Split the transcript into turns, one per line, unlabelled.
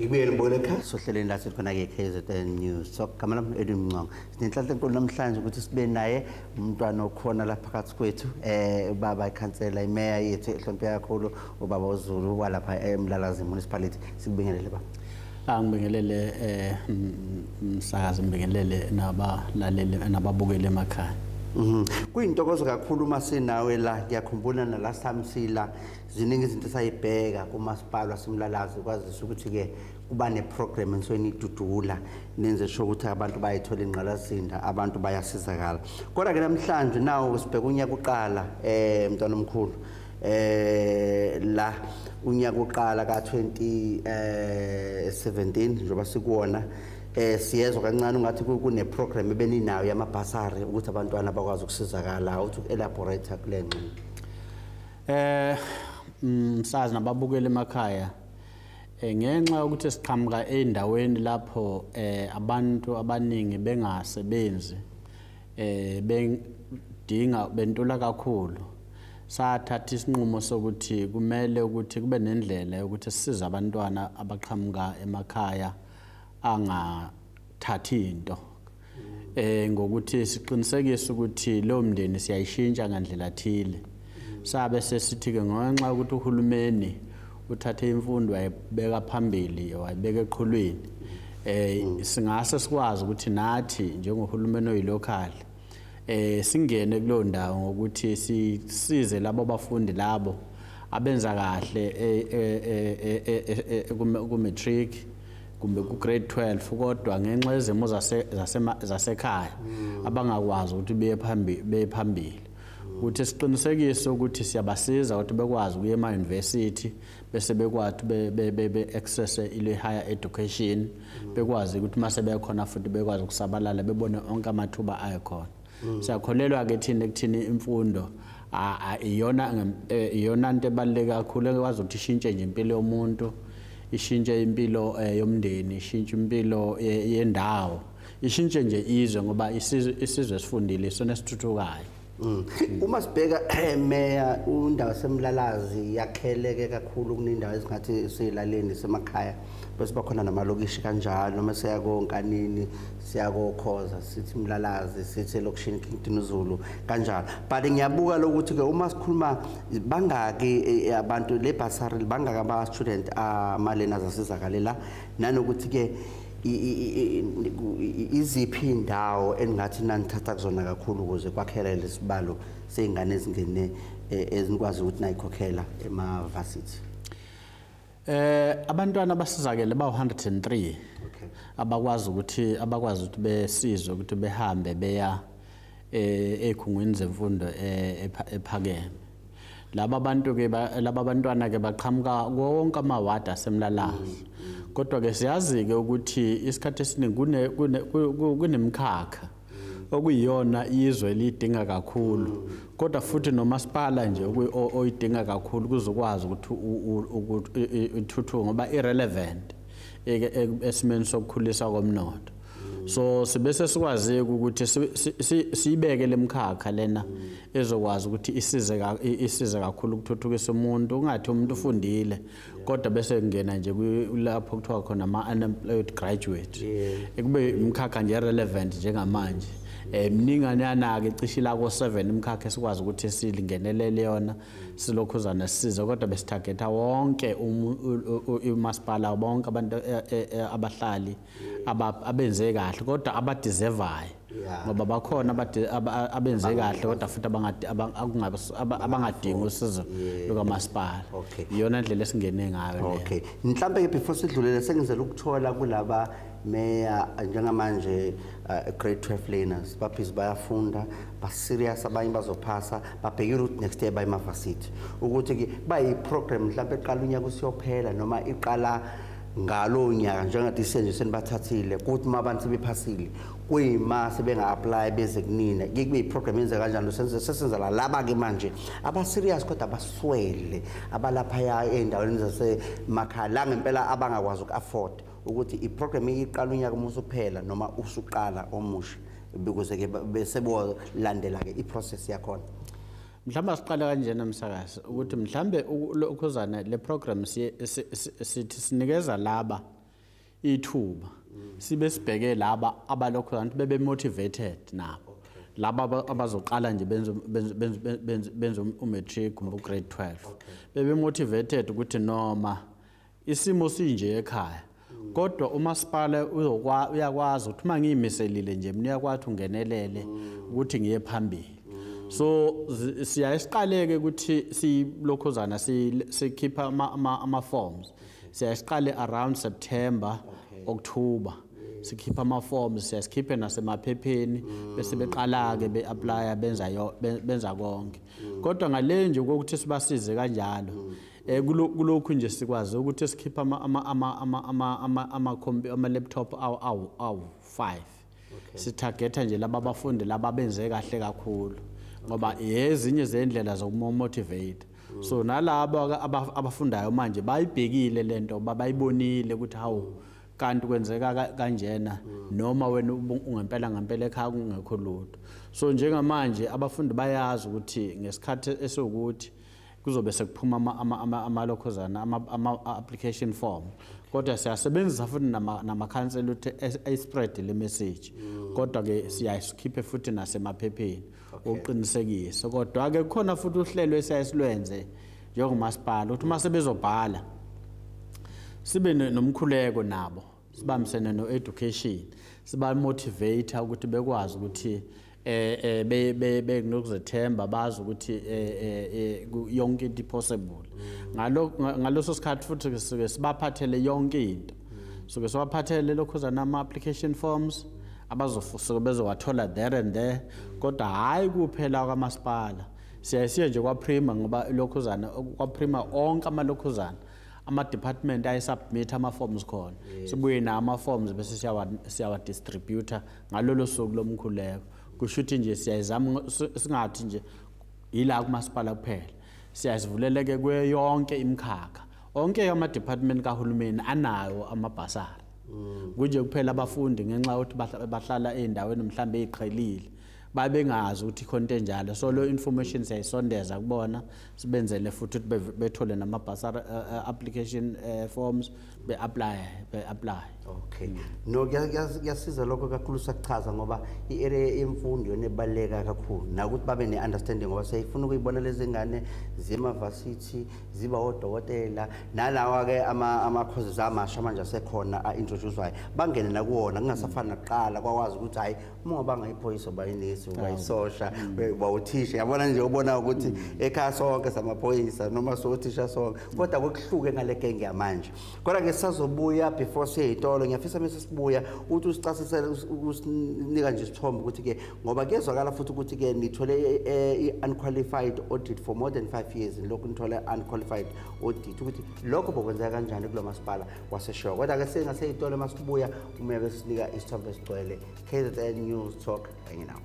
Ngibuyele Mboleka sohleleni la sikhona ke KZN News. So kamela Edwin Mncong. Sinenhlanhla enkulu namhlanje ukuthi sibe naye umntwana okhona la phakathi kwethu ubaba ikhansela imeya yethu ehloniphe kakhulu ubaba uZulu walapha eMlalazi municipality. Sikubingelele baba.
Ngibingelele umsakazi ngibingelele nabalaleli nababukeli emakhaya.
Kuyintokozo kakhulu uma sinawe la ngiyakhumbula na last time sila ziningi izinto sayibheka kumasipala waseMlalazi kwazisa ukuthi ke kuba neprogram ensweni idudula nenze sho ukuthi abantu bayithola ingqalazinda abantu bayasizakala. Kodwa ke namhlanje nawo sibheka unyaka uqala mntwana omkhulu la unyaka uqala ka 2017 njoba sikuwona siyezwa kancane ungathi kune program ebeninayo yamabhasari ukuthi abantwana bakwazi ukusizakala uthi elaborate kule ngxenye.
Msazi nababukeli emakhaya ngenxa ukuthi siqhamuka endaweni lapho abantu abaningi bengasebenzi bentula kakhulu sathatha isinqumo sokuthi kumele ukuthi kube nendlela yokuthi sisize abantwana abaqhamuka emakhaya angathathi into ngokuthi siqinisekise ukuthi lo mndeni siyayishintsha ngandlela thile. Sabe sesithi ke ngenxa ukuthi uhulumeni uthathe imfundo wayibeka phambili wayibeka eqhulwini singase sikwazi ukuthi nathi njengohulumeni oyilocal singene kulo ndawo ngokuthi sisize labo bafundi labo abenza kahle ku matric kumbe ku grade 12 kodwa ngenxa yezimo zasekhaya abangakwazi ukuthi beye phambili ukuthi siqinisekise ukuthi siyabasiza ukuthi bekwazi ukuya ema university bese bekwazi be access ile higher education bekwazi ukuthi mase bekhona futhi bekwazi ukusabalala bebone onke amathuba ayikhona. Siyakholelwa ke thina ekuthini imfundo iyona into ebaluleke kakhulu ekwazi ukuthi ishintshe nje impilo yomuntu, ishintshe impilo yomndeni, ishintshe impilo yendawo, ishintshe nje izwe ngoba isizwe esifundile sona sithuthukayo.
Uma sibheka meya undawo yaseMlalazi yakheleke kakhulu kunindawo ezingathi siyilaleni semakhaya bese bakhona namalokishi kanjalo noma siyakonkanini siyakokhoza sithi Mlalazi sithi lokushini Kington Zulu kanjalo. But ngiyabuka lokuthi ke uma sikhuluma bangaki abantu le basari bangaka aba student amalena zasizakalela nanokuthi ke iziphi indawo engathi nanithatha kuzona kakhulu ukuze kwakhela lesibalo seingane ezingene ezinikwazi ukuthi nayikhokhela ema-varsity.
Abantwana abasizakele ba 103 abakwazi ukuthi besizwe ukuthi behambe beya ekhungweni zemfundo ephakeme. Laba bantwana ke baqhamuka wonke amawadi aseMlalazi. Kodwa ke siyazi ke ukuthi isikhathi esiningi kunemkhakha okuyiyona izwe lidinga kakhulu kodwa futhi nomasipala nje oyidinga kakhulu kuzokwazi ukuthi ithuthuke ngoba irrelevant esimeni sokukhulisa komnotho. So sibese sikwazi ukuthi siyibeke lemkhakha lena ezokwazi ukuthi isize kakhulu ukuthuthukisa umuntu ungathi umuntu ufundile kodwa bese ngena nje lapho kuthiwa khona ama-unemployed graduate ekube imkhakha nje relevant njengamanje mningane yanake cishe la ko7 imkhakha esikwazi ukuthi silingenelele yona silokhuzana sisize kodwa besitargeta wonke umasipala bonke abantu abahlali abenze kahle kodwa abadeservayo ngoba bakhona abenze kahle kodwa futhi abangadingi usizo lukamasipala. Iyona ndlela esingene ngayo.
Okay, mhlambe ke before sidlulele sengizela ukuthola kulaba meya njengamanje grade 12 learners baphizi bayafunda baserious abanye bazophasa babhekile ukuthi next year bayima-varsity ukuthi ke bayi-program mhlawumbe eqala unyaka usiyophela noma iqala ngalo nyaka njengathi senje senibathathile ukuthi uma abantu sebephasile kuyima sebenga-apply beze kunina kube yi-program yenze kanjalo sesenza laba ke manje aba-serious kodwa abaswele abalaphaya ey'ndaweni zasemakhaya la ngempela abangakwazi uku-afford ukuthi iprogram iqala unyaka usuphela noma usuqala omusha because ke besebolandela ke iprocess yakhona.
Mhlamba siqala kanjena umsakazi ukuthi mhlambe ukukhuzana le program sithi sinikeza laba ithuba sibe sibheke laba abalokho abantu bebe motivated nabo laba abazoqala nje benza umatric kumbe ugrade 12 bebe motivated ukuthi noma isimo sinje ekhaya kodwa umasipala uyakwazi ukuthi mangiyimiselile nje mina uyakwazi ungenelele ukuthi ngiye phambili so siyasiqaleke ukuthi silokhozana sikhipha ama forms siyasiqale around September October sikhipha ama forms siyasikhiphe nasemaphepheni bese beqala ke beapply benza konke kodwa ngale nje ukuthi sibasize kanjalo kulokhu nje sikwazi ukuthi sikhipha ama laptop awu 5 sitargeta nje laba abafundi laba benze kahle kakhulu ngoba ezinye zendlela zokumotivate so nalabo abafundayo manje bayibhekile lento bayibonile ukuthi hawu kanti kwenzeka kanjena noma wena ngempela ekhaya kungekho lutho so njengamanje abafundi bayazi ukuthi ngesikhathi esokuthi kuzobe sekuphuma amalokhozana ama-application form kodwa siyasebenzisa futhi nama-council ukuthi spread le message kodwa ke siyasikhiphe futhi nasemaphepheni ukuqinisekisa kodwa ke kukhona futhi uhlelo esiyasilwenze njengomasipala ukuthi mase bezobhala sibe nomkhuleko nabo sibambisene no-education siba motivate ukuthi bekwazi ukuthi benokuzethemba bazi ukuthi yonke into possible ngaloso sikhathi futhi sike sibaphathele yonke into soke sibaphathele lokhuzana ama-application forms abazofusuka bezowathola there and there kodwa hayi kuphela kwamasipala siyasiya nje kwaPrima ngoba lokhuzana kwaPrima onke amalokhuzana ama-department ayisubmit ama-forms khona sibuye nama-forms bese siyawa distributor ngalolo suku lomkhuleko kusho ukuthi nje siyayizama singathi nje yila kumasipala kuphela siyazivuleleke kuyo yonke imikhakha onke ama-department kahulumeni anayo amabhasari kunje kuphela abafundi ngenxa yokuthi bahlala ey'ndaweni mhlawumbe ey'qhelile babengazi ukuthi khona enjalo so lo information siyayisondeza kubona sibenzele futhi ukuthi bethole nama-basari application forms be-apply
okay no kuyasiza lokho kakhulu sakuchaza ngoba i-area yemfundo yona ebaluleka kakhulu nakuthi babe ne-understanding ngoba siyayifuna ukuyibona lezi ngane ziyema-varsity ziba odokotela nalawa-ke ama-courses amasha manje asekhona a-introducewayo bangene nakuwona kungasafani nakuqala kwakwazi ukuthi hhayi uma ngabanga iphoyisa bayinesi ubayisosha bawuthisha yabona nje ubona ukuthi ekhaya sonke samaphoyisa noma sothisha sonke kodwa kukuhluke ngale genge yamanje kodwa-ke sisazobuya before siyey'tolo ngiyafisa mese sibuya ukuthi usicasisele usinika nje isithombe ukuthi-ke ngoba kuyezwakala futhi ukuthi-ke nithole i-unqualified audit for more than 5 years lokhu nithole unqualified audit ukuthi lokho bokwenzeka kanjani kulo masipala waseshowa kodwa-ke sengasey'tolo masibuya umeke sinika isithombe esigcwele KZN News Talk kanye nawo